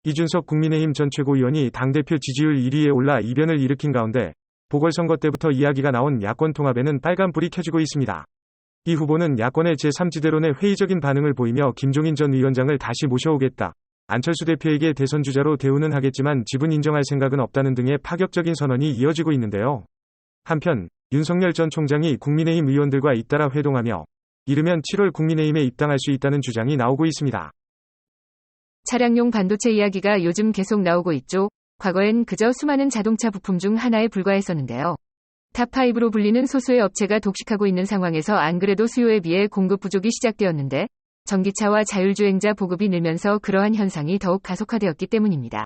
이준석 국민의힘 전 최고위원이 당대표 지지율 1위에 올라 이변을 일으킨 가운데 보궐선거 때부터 이야기가 나온 야권 통합에는 빨간불이 켜지고 있습니다. 이 후보는 야권의 제3지대론에 회의적인 반응을 보이며 김종인 전 위원장을 다시 모셔오겠다, 안철수 대표에게 대선 주자로 대우는 하겠지만 집은 인정할 생각은 없다는 등의 파격적인 선언이 이어지고 있는데요. 한편 윤석열 전 총장이 국민의힘 의원들과 잇따라 회동하며 이르면 7월 국민의힘에 입당할 수 있다는 주장이 나오고 있습니다. 차량용 반도체 이야기가 요즘 계속 나오고 있죠. 과거엔 그저 수많은 자동차 부품 중 하나에 불과했었는데요. 탑5로 불리는 소수의 업체가 독식하고 있는 상황에서 안 그래도 수요에 비해 공급 부족이 시작되었는데 전기차와 자율주행자 보급이 늘면서 그러한 현상이 더욱 가속화되었기 때문입니다.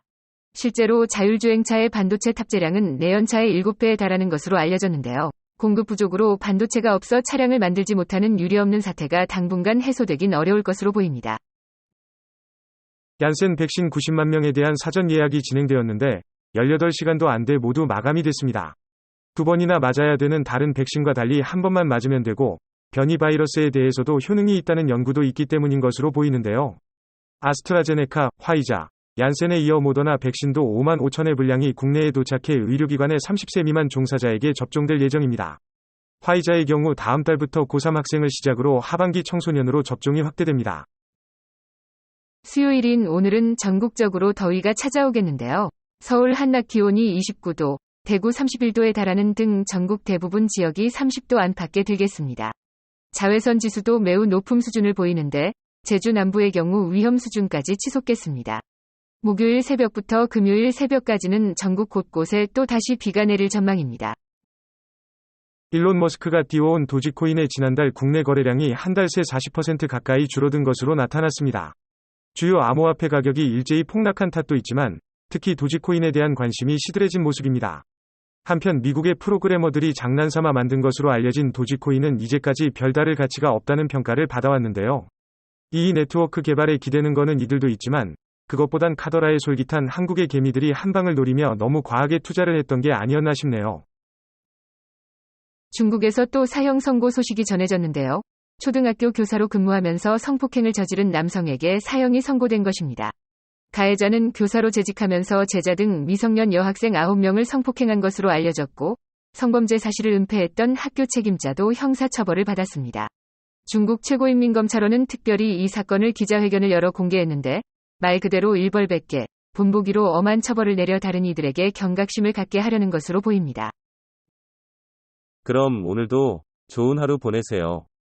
실제로 자율주행차의 반도체 탑재량은 내연차의 7배에 달하는 것으로 알려졌는데요. 공급 부족으로 반도체가 없어 차량을 만들지 못하는 유례없는 사태가 당분간 해소되긴 어려울 것으로 보입니다. 얀센 백신 90만 명에 대한 사전 예약이 진행되었는데 18시간도 안 돼 모두 마감이 됐습니다. 2번이나 맞아야 되는 다른 백신과 달리 한 번만 맞으면 되고 변이 바이러스에 대해서도 효능이 있다는 연구도 있기 때문인 것으로 보이는데요. 아스트라제네카, 화이자, 얀센에 이어 모더나 백신도 5만 5천의 분량이 국내에 도착해 의료기관의 30세 미만 종사자에게 접종될 예정입니다. 화이자의 경우 다음 달부터 고3 학생을 시작으로 하반기 청소년으로 접종이 확대됩니다. 수요일인 오늘은 전국적으로 더위가 찾아오겠는데요. 서울 한낮 기온이 29도, 대구 31도에 달하는 등 전국 대부분 지역이 30도 안팎에 들겠습니다. 자외선 지수도 매우 높은 수준을 보이는데 제주 남부의 경우 위험 수준까지 치솟겠습니다. 목요일 새벽부터 금요일 새벽까지는 전국 곳곳에 또 다시 비가 내릴 전망입니다. 일론 머스크가 띄워온 도지코인의 지난달 국내 거래량이 한 달 새 40% 가까이 줄어든 것으로 나타났습니다. 주요 암호화폐 가격이 일제히 폭락한 탓도 있지만 특히 도지코인에 대한 관심이 시들해진 모습입니다. 한편 미국의 프로그래머들이 장난삼아 만든 것으로 알려진 도지코인은 이제까지 별다를 가치가 없다는 평가를 받아왔는데요. 이 네트워크 개발에 기대는 거는 이들도 있지만 그것보단 카더라에 솔깃한 한국의 개미들이 한 방을 노리며 너무 과하게 투자를 했던 게 아니었나 싶네요. 중국에서 또 사형 선고 소식이 전해졌는데요. 초등학교 교사로 근무하면서 성폭행을 저지른 남성에게 사형이 선고된 것입니다. 가해자는 교사로 재직하면서 제자 등 미성년 여학생 9명을 성폭행한 것으로 알려졌고 성범죄 사실을 은폐했던 학교 책임자도 형사처벌을 받았습니다. 중국 최고인민검찰원은 특별히 이 사건을 기자회견을 열어 공개했는데 말 그대로 일벌백계, 본보기로 엄한 처벌을 내려 다른 이들에게 경각심을 갖게 하려는 것으로 보입니다. 그럼 오늘도 좋은 하루 보내세요.